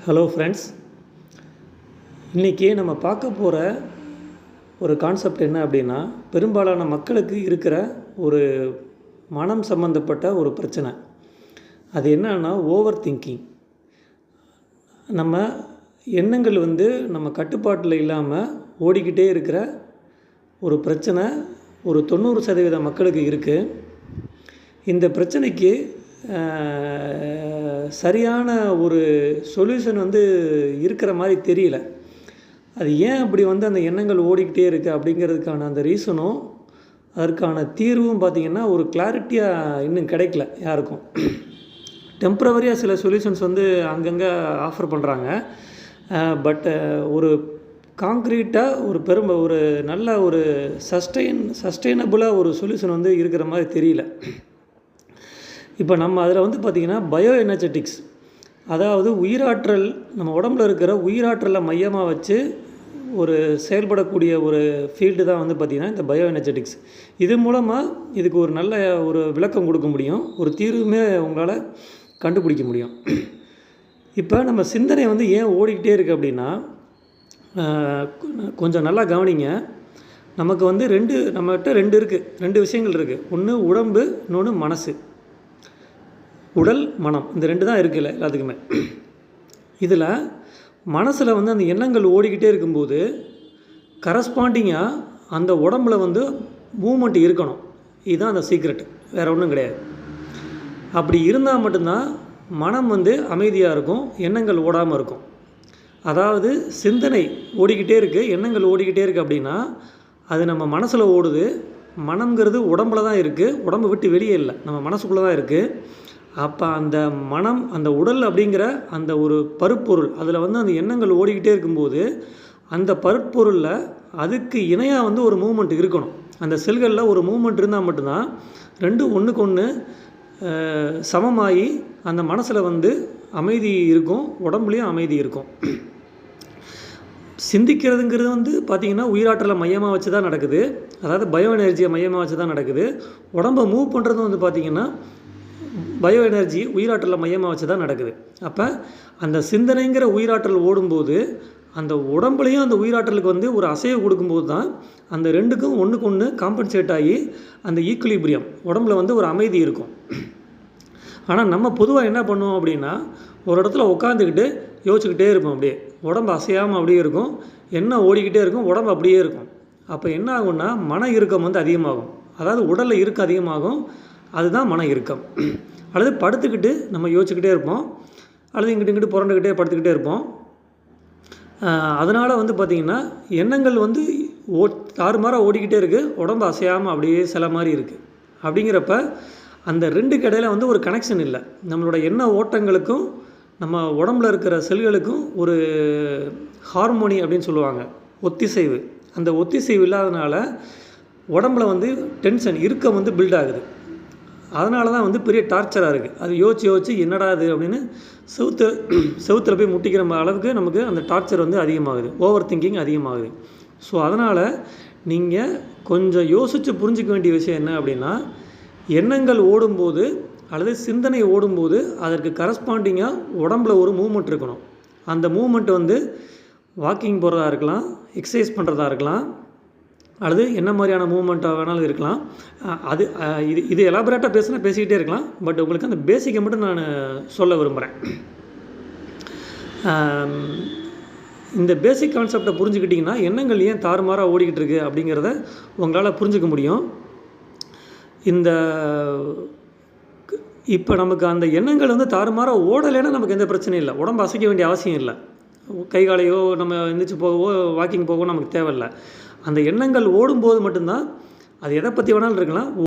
Hello friends, இன்றைக்கி நம்ம பார்க்க போகிற ஒரு கான்செப்ட் என்ன அப்படின்னா, பெரும்பாலான மக்களுக்கு இருக்கிற ஒரு மனம் சம்பந்தப்பட்ட ஒரு பிரச்சனை. அது என்னன்னா ஓவர் திங்கிங். நம்ம எண்ணங்கள் நம்ம கட்டுப்பாட்டில் இல்லாமல் ஓடிக்கிட்டே இருக்கிற ஒரு பிரச்சனை ஒரு 90% மக்களுக்கு இருக்குது. இந்த பிரச்சனைக்கு சரியான ஒரு சொல்யூஷன் இருக்கிற மாதிரி தெரியல. அது ஏன் அப்படி அந்த எண்ணங்கள் ஓடிக்கிட்டே இருக்குது அப்படிங்கிறதுக்கான அந்த ரீசனும் அதற்கான தீர்வும் பார்த்திங்கன்னா ஒரு கிளாரிட்டியாக இன்னும் கிடைக்கல யாருக்கும். டெம்ப்ரவரியாக சில சொல்யூஷன்ஸ் அங்கங்கே ஆஃபர் பண்ணுறாங்க. பட் ஒரு காங்க்ரீட்டாக ஒரு நல்ல ஒரு சஸ்டெயினபுளாக ஒரு சொல்யூஷன் இருக்கிற மாதிரி தெரியல. இப்போ நம்ம அதில் பார்த்திங்கன்னா பயோ எனர்ஜெட்டிக்ஸ், அதாவது உயிராற்றல், நம்ம உடம்புல இருக்கிற உயிராற்றலை மையமாக வச்சு ஒரு செயல்படக்கூடிய ஒரு ஃபீல்டு தான் பார்த்திங்கன்னா இந்த பயோ எனர்ஜெட்டிக்ஸ். இது மூலமாக இதுக்கு ஒரு நல்ல ஒரு விளக்கம் கொடுக்க முடியும், ஒரு தீர்வுமே உங்களால் கண்டுபிடிக்க முடியும். இப்போ நம்ம சிந்தனை ஏன் ஓடிக்கிட்டே இருக்குது அப்படின்னா, கொஞ்சம் நல்லா கவனிங்க. நமக்கு நம்மகிட்ட ரெண்டு விஷயங்கள் இருக்குது. ஒன்று உடம்பு, இன்னொன்று மனசு. உடல், மனம், இந்த ரெண்டு தான் இருக்குல்ல எல்லாத்துக்குமே. இதில் மனசில் அந்த எண்ணங்கள் ஓடிக்கிட்டே இருக்கும்போது கரஸ்பாண்டிங்காக அந்த உடம்பில் மூமெண்ட் இருக்கணும். இதுதான் அந்த சீக்ரெட், வேறு ஒன்றும் கிடையாது. அப்படி இருந்தால் மட்டும்தான் மனம் அமைதியாக இருக்கும், எண்ணங்கள் ஓடாமல் இருக்கும். அதாவது சிந்தனை ஓடிக்கிட்டே இருக்குது, எண்ணங்கள் ஓடிக்கிட்டே இருக்குது அப்படின்னா அது நம்ம மனசில் ஓடுது. மனம்ங்கிறது உடம்பில் தான் இருக்குது, உடம்பை விட்டு வெளியே இல்லை, நம்ம மனசுக்குள்ளே தான் இருக்குது. அப்போ அந்த மனம், அந்த உடல் அப்படிங்கிற அந்த ஒரு பருப்பொருள், அதில் அந்த எண்ணங்கள் ஓடிக்கிட்டே இருக்கும்போது அந்த பருப்பொருளில் அதுக்கு இணையாக ஒரு மூமெண்ட் இருக்கணும். அந்த செல்களில் ஒரு மூமெண்ட் இருந்தால் மட்டும்தான் ரெண்டும் ஒன்றுக்கு ஒன்று சமமாகி அந்த மனசில் அமைதி இருக்கும், உடம்புலேயும் அமைதி இருக்கும். சிந்திக்கிறதுங்கிறது பார்த்திங்கன்னா உயிராற்றலை மையமாக வச்சு தான் நடக்குது, அதாவது பயோ எனர்ஜியை மையமாக வச்சு தான் நடக்குது. உடம்பை மூவ் பண்ணுறது பார்த்திங்கன்னா பயோ எனர்ஜி உயிராற்றலை மையமாக வச்சு தான் நடக்குது. அப்போ அந்த சிந்தனைங்கிற உயிராற்றல் ஓடும்போது அந்த உடம்புலையும் அந்த உயிராற்றலுக்கு ஒரு அசைவு கொடுக்கும்போது தான் அந்த ரெண்டுக்கும் ஒன்றுக்கு ஒன்று காம்பன்சேட் ஆகி அந்த ஈக்குலிபிரியம் உடம்புல ஒரு அமைதி இருக்கும். ஆனால் நம்ம பொதுவாக என்ன பண்ணுவோம் அப்படின்னா, ஒரு இடத்துல உட்காந்துக்கிட்டு யோசிச்சுக்கிட்டே இருப்போம். அப்படியே உடம்பு அசையாமல் அப்படியே இருக்கும், எண்ணம் ஓடிக்கிட்டே இருக்கும், உடம்பு அப்படியே இருக்கும். அப்போ என்ன ஆகும்னா மன இறுக்கம் அதிகமாகும். அதாவது உடலில் இறுக்கம் அதிகமாகும், அதுதான் மன இறுக்கம். அல்லது படுத்துக்கிட்டு நம்ம யோசிச்சுக்கிட்டே இருப்போம், அல்லது இங்கிட்டு புரண்டுக்கிட்டே படுத்துக்கிட்டே இருப்போம். அதனால் பார்த்திங்கன்னா எண்ணங்கள் தாறுமாறாக ஓடிக்கிட்டே இருக்குது, உடம்பு அசையாமல் அப்படியே சில மாதிரி இருக்குது. அப்படிங்கிறப்ப அந்த ரெண்டுக்கு இடையில் ஒரு கனெக்ஷன் இல்லை. நம்மளோட எண்ண ஓட்டங்களுக்கும் நம்ம உடம்புல இருக்கிற செல்களுக்கும் ஒரு ஹார்மோனி அப்படின்னு சொல்லுவாங்க, ஒத்திசைவு. அந்த ஒத்திசைவு இல்லாதனால உடம்புல டென்ஷன், இறுக்கம் பில்ட் ஆகுது. அதனால தான் பெரிய டார்ச்சராக இருக்குது. அது யோசிச்சு என்னடா அது அப்படின்னு செவுத்தில் போய் முட்டிக்கிற அளவுக்கு நமக்கு அந்த டார்ச்சர் அதிகமாகுது, ஓவர் திங்கிங் அதிகமாகுது. ஸோ அதனால் நீங்கள் கொஞ்சம் யோசித்து புரிஞ்சிக்க வேண்டிய விஷயம் என்ன அப்படின்னா, எண்ணங்கள் ஓடும்போது அல்லது சிந்தனை ஓடும்போது அதற்கு கரஸ்பாண்டிங்காக உடம்புல ஒரு மூமெண்ட் இருக்கணும். அந்த மூமெண்ட் வாக்கிங் போகிறதா இருக்கலாம், எக்ஸசைஸ் பண்ணுறதா இருக்கலாம், அல்லது என்ன மாதிரியான மூமெண்ட்டாக வேணாலும் இருக்கலாம். இது எலாபரேட்டாக பேசிக்கிட்டே இருக்கலாம். பட் உங்களுக்கு அந்த பேசிக்கை மட்டும் நான் சொல்ல விரும்புகிறேன். இந்த பேசிக் கான்செப்டை புரிஞ்சுக்கிட்டிங்கன்னா எண்ணங்கள் ஏன் தாறுமாறாக ஓடிக்கிட்டு இருக்குது அப்படிங்கிறத உங்களால் புரிஞ்சுக்க முடியும். இப்போ நமக்கு அந்த எண்ணங்கள் தாறுமாறாக ஓடலைன்னா நமக்கு எந்த பிரச்சனையும் இல்லை, உடம்பு அசைக்க வேண்டிய அவசியம் இல்லை, கை காலையோ நம்ம எந்திரிச்சு போகவோ வாக்கிங் போகவோ நமக்கு தேவையில்லை. அந்த எண்ணங்கள் ஓடும்போது மட்டும்தான், அது எதை பற்றி வேணாலும் இருக்கலாம்,